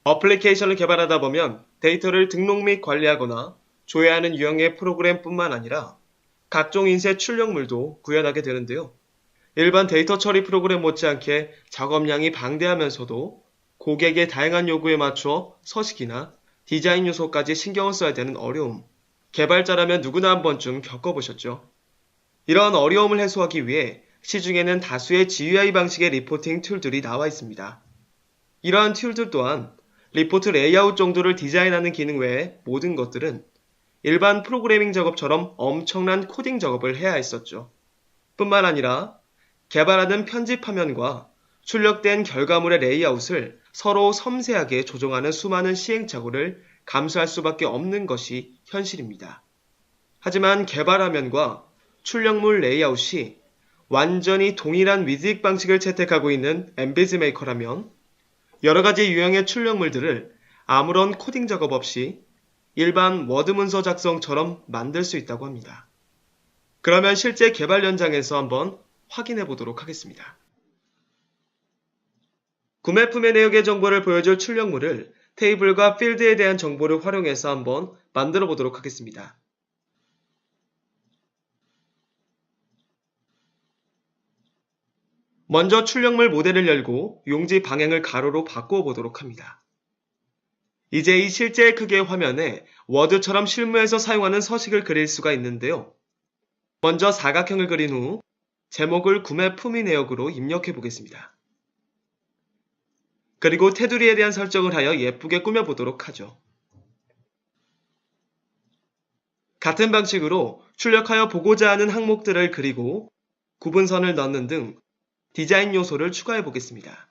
어플리케이션을 개발하다 보면 데이터를 등록 및 관리하거나 조회하는 유형의 프로그램뿐만 아니라 각종 인쇄 출력물도 구현하게 되는데요. 일반 데이터 처리 프로그램 못지않게 작업량이 방대하면서도 고객의 다양한 요구에 맞춰 서식이나 디자인 요소까지 신경을 써야 되는 어려움. 개발자라면 누구나 한 번쯤 겪어보셨죠. 이러한 어려움을 해소하기 위해 시중에는 다수의 GUI 방식의 리포팅 툴들이 나와 있습니다. 이러한 툴들 또한 리포트 레이아웃 정도를 디자인하는 기능 외에 모든 것들은 일반 프로그래밍 작업처럼 엄청난 코딩 작업을 해야 했었죠. 뿐만 아니라 개발하는 편집 화면과 출력된 결과물의 레이아웃을 서로 섬세하게 조정하는 수많은 시행착오를 감수할 수밖에 없는 것이 현실입니다. 하지만 개발 화면과 출력물 레이아웃이 완전히 동일한 위드익 방식을 채택하고 있는 엠비즈 메이커라면 여러 가지 유형의 출력물들을 아무런 코딩 작업 없이 일반 워드 문서 작성처럼 만들 수 있다고 합니다. 그러면 실제 개발 현장에서 한번 확인해 보도록 하겠습니다. 구매품의 내역의 정보를 보여줄 출력물을 테이블과 필드에 대한 정보를 활용해서 한번 만들어 보도록 하겠습니다. 먼저 출력물 모델을 열고 용지 방향을 가로로 바꾸어 보도록 합니다. 이제 이 실제 크기의 화면에 워드처럼 실무에서 사용하는 서식을 그릴 수가 있는데요. 먼저 사각형을 그린 후 제목을 구매 품위 내역으로 입력해 보겠습니다. 그리고 테두리에 대한 설정을 하여 예쁘게 꾸며보도록 하죠. 같은 방식으로 출력하여 보고자 하는 항목들을 그리고 구분선을 넣는 등 디자인 요소를 추가해 보겠습니다.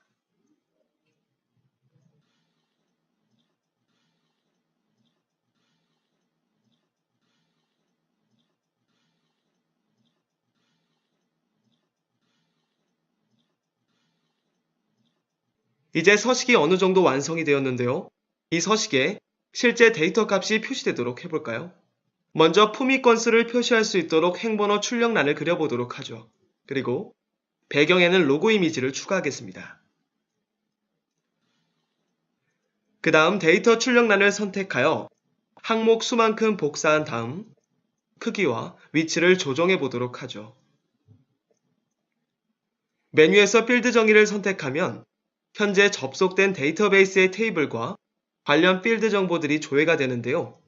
이제 서식이 어느 정도 완성이 되었는데요. 이 서식에 실제 데이터 값이 표시되도록 해볼까요? 먼저 품위 건수를 표시할 수 있도록 행번호 출력란을 그려보도록 하죠. 그리고 배경에는 로고 이미지를 추가하겠습니다. 그 다음 데이터 출력란을 선택하여 항목 수만큼 복사한 다음 크기와 위치를 조정해 보도록 하죠. 메뉴에서 필드 정의를 선택하면 현재 접속된 데이터베이스의 테이블과 관련 필드 정보들이 조회가 되는데요.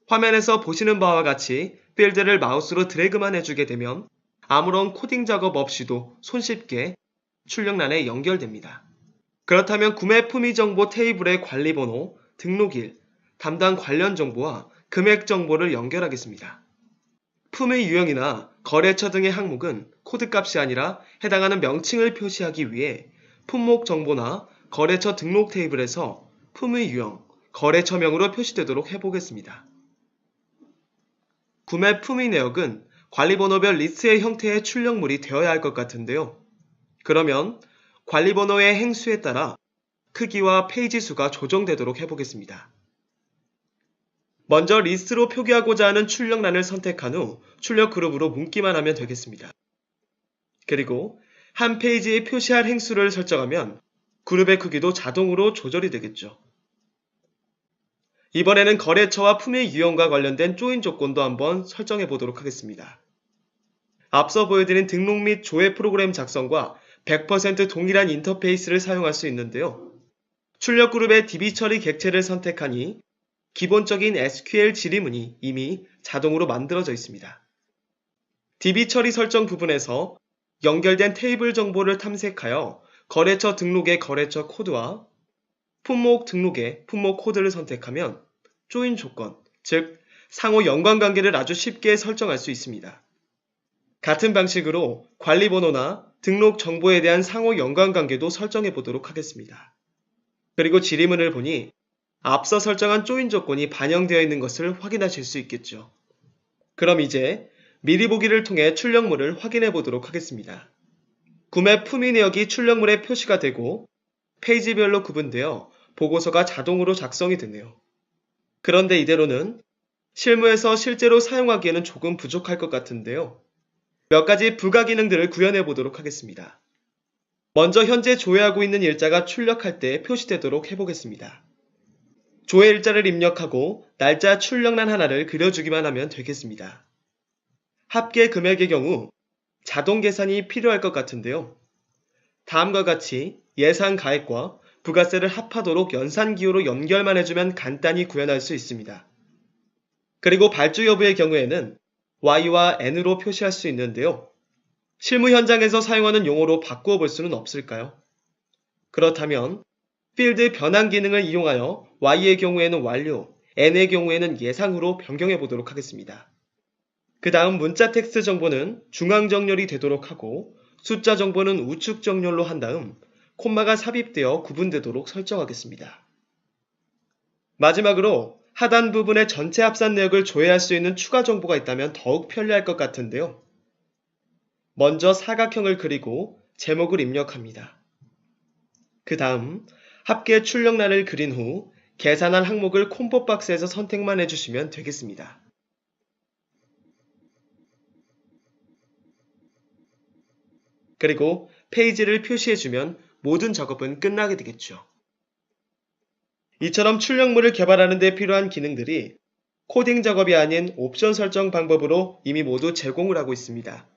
화면에서 보시는 바와 같이 필드를 마우스로 드래그만 해주게 되면 아무런 코딩 작업 없이도 손쉽게 출력란에 연결됩니다. 그렇다면 구매 품위 정보 테이블의 관리번호, 등록일, 담당 관련 정보와 금액 정보를 연결하겠습니다. 품의 유형이나 거래처 등의 항목은 코드값이 아니라 해당하는 명칭을 표시하기 위해 품목 정보나 거래처 등록 테이블에서 품의 유형, 거래처명으로 표시되도록 해보겠습니다. 구매 품의 내역은 관리번호별 리스트의 형태의 출력물이 되어야 할 것 같은데요. 그러면 관리번호의 행수에 따라 크기와 페이지 수가 조정되도록 해보겠습니다. 먼저 리스트로 표기하고자 하는 출력란을 선택한 후 출력 그룹으로 뭉기만 하면 되겠습니다. 그리고 한 페이지에 표시할 행수를 설정하면 그룹의 크기도 자동으로 조절이 되겠죠. 이번에는 거래처와 품의 유형과 관련된 조인 조건도 한번 설정해 보도록 하겠습니다. 앞서 보여드린 등록 및 조회 프로그램 작성과 100% 동일한 인터페이스를 사용할 수 있는데요. 출력 그룹의 DB 처리 객체를 선택하니 기본적인 SQL 질의문이 이미 자동으로 만들어져 있습니다. DB 처리 설정 부분에서 연결된 테이블 정보를 탐색하여 거래처 등록의 거래처 코드와 품목 등록의 품목 코드를 선택하면 조인 조건, 즉 상호 연관관계를 아주 쉽게 설정할 수 있습니다. 같은 방식으로 관리번호나 등록 정보에 대한 상호 연관관계도 설정해 보도록 하겠습니다. 그리고 질의문을 보니 앞서 설정한 조인 조건이 반영되어 있는 것을 확인하실 수 있겠죠. 그럼 이제 미리 보기를 통해 출력물을 확인해 보도록 하겠습니다. 구매 품위 내역이 출력물에 표시가 되고 페이지별로 구분되어 보고서가 자동으로 작성이 되네요. 그런데 이대로는 실무에서 실제로 사용하기에는 조금 부족할 것 같은데요. 몇 가지 부가 기능들을 구현해 보도록 하겠습니다. 먼저 현재 조회하고 있는 일자가 출력할 때 표시되도록 해보겠습니다. 조회 일자를 입력하고 날짜 출력란 하나를 그려주기만 하면 되겠습니다. 합계 금액의 경우 자동 계산이 필요할 것 같은데요. 다음과 같이 예상 가액과 부가세를 합하도록 연산기호로 연결만 해주면 간단히 구현할 수 있습니다. 그리고 발주 여부의 경우에는 Y와 N으로 표시할 수 있는데요. 실무 현장에서 사용하는 용어로 바꾸어 볼 수는 없을까요? 그렇다면 필드 변환 기능을 이용하여 Y의 경우에는 완료, N의 경우에는 예상으로 변경해 보도록 하겠습니다. 그 다음 문자 텍스트 정보는 중앙 정렬이 되도록 하고 숫자 정보는 우측 정렬로 한 다음 콤마가 삽입되어 구분되도록 설정하겠습니다. 마지막으로 하단 부분에 전체 합산 내역을 조회할 수 있는 추가 정보가 있다면 더욱 편리할 것 같은데요. 먼저 사각형을 그리고 제목을 입력합니다. 그 다음 합계 출력란을 그린 후 계산한 항목을 콤보 박스에서 선택만 해주시면 되겠습니다. 그리고 페이지를 표시해주면 모든 작업은 끝나게 되겠죠. 이처럼 출력물을 개발하는 데 필요한 기능들이 코딩 작업이 아닌 옵션 설정 방법으로 이미 모두 제공을 하고 있습니다.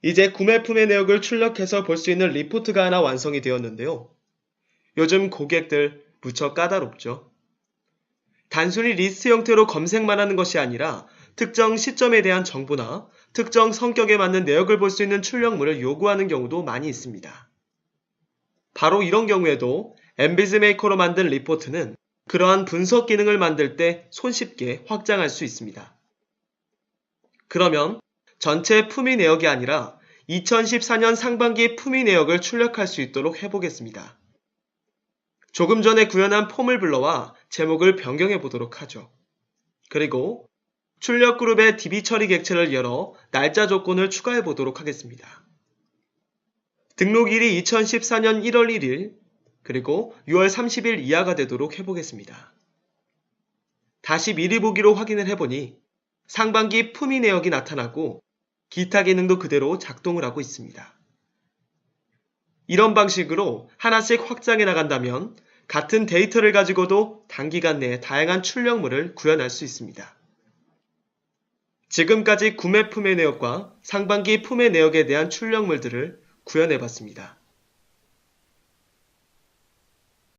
이제 구매품의 내역을 출력해서 볼 수 있는 리포트가 하나 완성이 되었는데요. 요즘 고객들 무척 까다롭죠. 단순히 리스트 형태로 검색만 하는 것이 아니라 특정 시점에 대한 정보나 특정 성격에 맞는 내역을 볼 수 있는 출력물을 요구하는 경우도 많이 있습니다. 바로 이런 경우에도 엠비즈 메이커로 만든 리포트는 그러한 분석 기능을 만들 때 손쉽게 확장할 수 있습니다. 그러면 전체 품위 내역이 아니라 2014년 상반기 품위 내역을 출력할 수 있도록 해보겠습니다. 조금 전에 구현한 폼을 불러와 제목을 변경해 보도록 하죠. 그리고 출력 그룹의 DB 처리 객체를 열어 날짜 조건을 추가해 보도록 하겠습니다. 등록일이 2014년 1월 1일 그리고 6월 30일 이하가 되도록 해보겠습니다. 다시 미리 보기로 확인을 해보니 상반기 품위 내역이 나타나고 기타 기능도 그대로 작동을 하고 있습니다. 이런 방식으로 하나씩 확장해 나간다면 같은 데이터를 가지고도 단기간 내에 다양한 출력물을 구현할 수 있습니다. 지금까지 구매 품의 내역과 상반기 품의 내역에 대한 출력물들을 구현해 봤습니다.